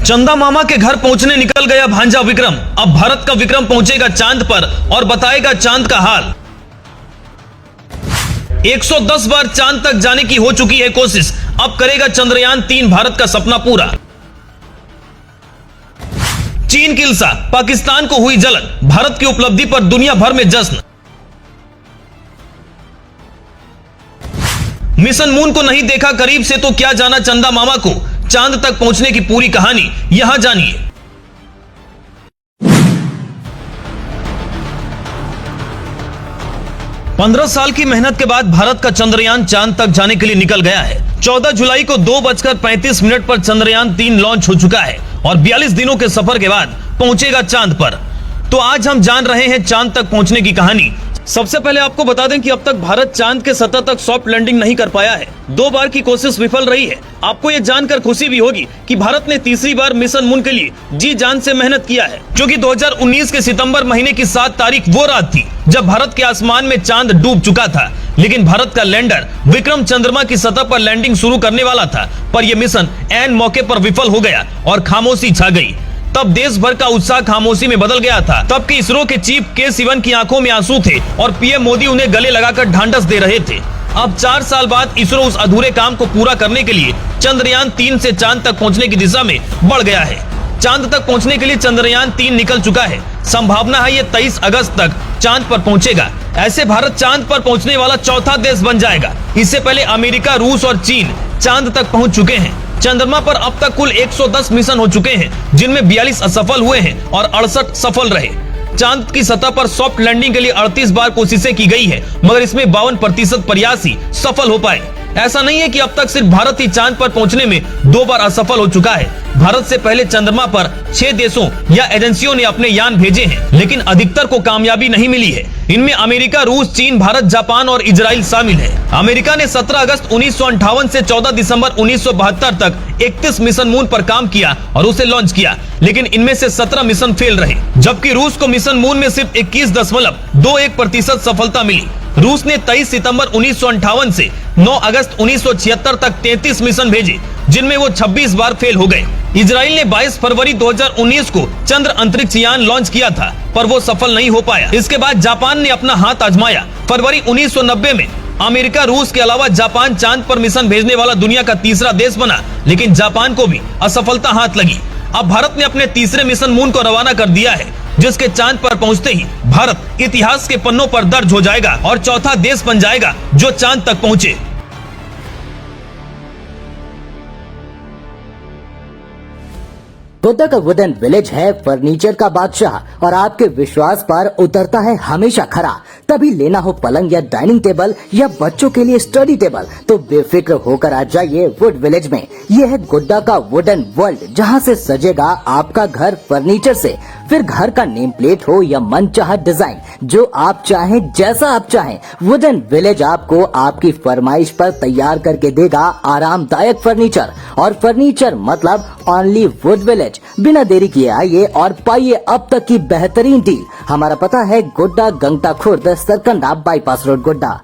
चंदा मामा के घर पहुंचने निकल गया भांजा विक्रम। अब भारत का विक्रम पहुंचेगा चांद पर और बताएगा चांद का हाल। 110 बार चांद तक जाने की हो चुकी है कोशिश, अब करेगा चंद्रयान 3 भारत का सपना पूरा। चीन की इल्सा, पाकिस्तान को हुई जलन, भारत की उपलब्धि पर दुनिया भर में जश्न। मिशन मून को नहीं देखा करीब से तो क्या जाना चंदा मामा को, चांद तक पहुंचने की पूरी कहानी यहां जानिए। पंद्रह साल की मेहनत के बाद भारत का चंद्रयान चांद तक जाने के लिए निकल गया है। 14 जुलाई को 2:35 पर चंद्रयान 3 लॉन्च हो चुका है और 42 दिनों के सफर के बाद पहुंचेगा चांद पर। तो आज हम जान रहे हैं चांद तक पहुंचने की कहानी। सबसे पहले आपको बता दें कि अब तक भारत चांद के सतह तक सॉफ्ट लैंडिंग नहीं कर पाया है। 2 बार की कोशिश विफल रही है। आपको ये जानकर खुशी भी होगी कि भारत ने तीसरी बार मिशन मून के लिए जी जान से मेहनत किया है, क्योंकि 2019 के सितंबर महीने की 7 तारीख वो रात थी जब भारत के आसमान में चांद डूब चुका था। लेकिन भारत का लैंडर विक्रम चंद्रमा की सतह पर लैंडिंग शुरू करने वाला था, पर यह मिशन ऐन मौके पर विफल हो गया और खामोशी छा गई। तब देश भर का उत्साह खामोशी में बदल गया था। तब के इसरो के चीफ के सिवन की आंखों में आंसू थे और पीएम मोदी उन्हें गले लगाकर ढांढस दे रहे थे। अब 4 साल बाद इसरो उस अधूरे काम को पूरा करने के लिए चंद्रयान 3 से चांद तक पहुंचने की दिशा में बढ़ गया है। चांद तक पहुंचने के लिए चंद्रयान 3 निकल चुका है। संभावना है ये 23 अगस्त तक चांद पर पहुंचेगा। ऐसे भारत चांद पर पहुंचने वाला चौथा देश बन जाएगा। इससे पहले अमेरिका, रूस और चीन चांद तक पहुंच चुके हैं। चंद्रमा पर अब तक कुल 110 मिशन हो चुके हैं, जिनमें 42 असफल हुए हैं और 68 सफल रहे। चांद की सतह पर सॉफ्ट लैंडिंग के लिए 38 बार कोशिशें की गई है, मगर इसमें 52% प्रयास ही सफल हो पाए। ऐसा नहीं है कि अब तक सिर्फ भारत ही चांद पर पहुंचने में 2 बार असफल हो चुका है। भारत से पहले चंद्रमा पर 6 देशों या एजेंसियों ने अपने यान भेजे हैं, लेकिन अधिकतर को कामयाबी नहीं मिली है। इनमें अमेरिका, रूस, चीन, भारत, जापान और इजराइल शामिल है। अमेरिका ने 17 अगस्त 1958 से 14 दिसंबर 1972 तक 31 मिशन मून पर काम किया और उसे लॉन्च किया, लेकिन इनमें से 17 मिशन फेल रहे, जबकि रूस को मिशन मून में सिर्फ 21.21% सफलता मिली। रूस ने 23 सितंबर 1958 से 9 अगस्त 1976 तक 33 मिशन भेजे, जिनमें वो 26 बार फेल हो गए। इजराइल ने 22 फरवरी 2019 को चंद्र अंतरिक्ष यान लॉन्च किया था, पर वो सफल नहीं हो पाया। इसके बाद जापान ने अपना हाथ आजमाया। फरवरी 1990 में अमेरिका, रूस के अलावा जापान चांद पर मिशन भेजने वाला दुनिया का तीसरा देश बना, लेकिन जापान को भी असफलता हाथ लगी। अब भारत ने अपने तीसरे मिशन मून को रवाना कर दिया है, जिसके चांद पर पहुंचते ही भारत इतिहास के पन्नों पर दर्ज हो जाएगा और चौथा देश बन जाएगा जो चांद तक पहुंचे। गोड्डा का वुडन विलेज है फर्नीचर का बादशाह और आपके विश्वास पर उतरता है हमेशा खरा। तभी लेना हो पलंग या डाइनिंग टेबल या बच्चों के लिए स्टडी टेबल तो बेफिक्र होकर आ जाइए वुड विलेज में। यह है गोड्डा का वुडन वर्ल्ड, जहां से सजेगा आपका घर फर्नीचर से। फिर घर का नेम प्लेट हो या मनचाहा डिजाइन, जो आप चाहें जैसा आप चाहें, वुडन विलेज आपको आपकी फरमाइश पर तैयार करके देगा आरामदायक फर्नीचर। और फर्नीचर मतलब ओनली वुड विलेज। बिना देरी किए आइए और पाइए अब तक की बेहतरीन डील। हमारा पता है गोड्डा, गंगटा खुर्द, सरकंडा बाईपास रोड, गोड्डा।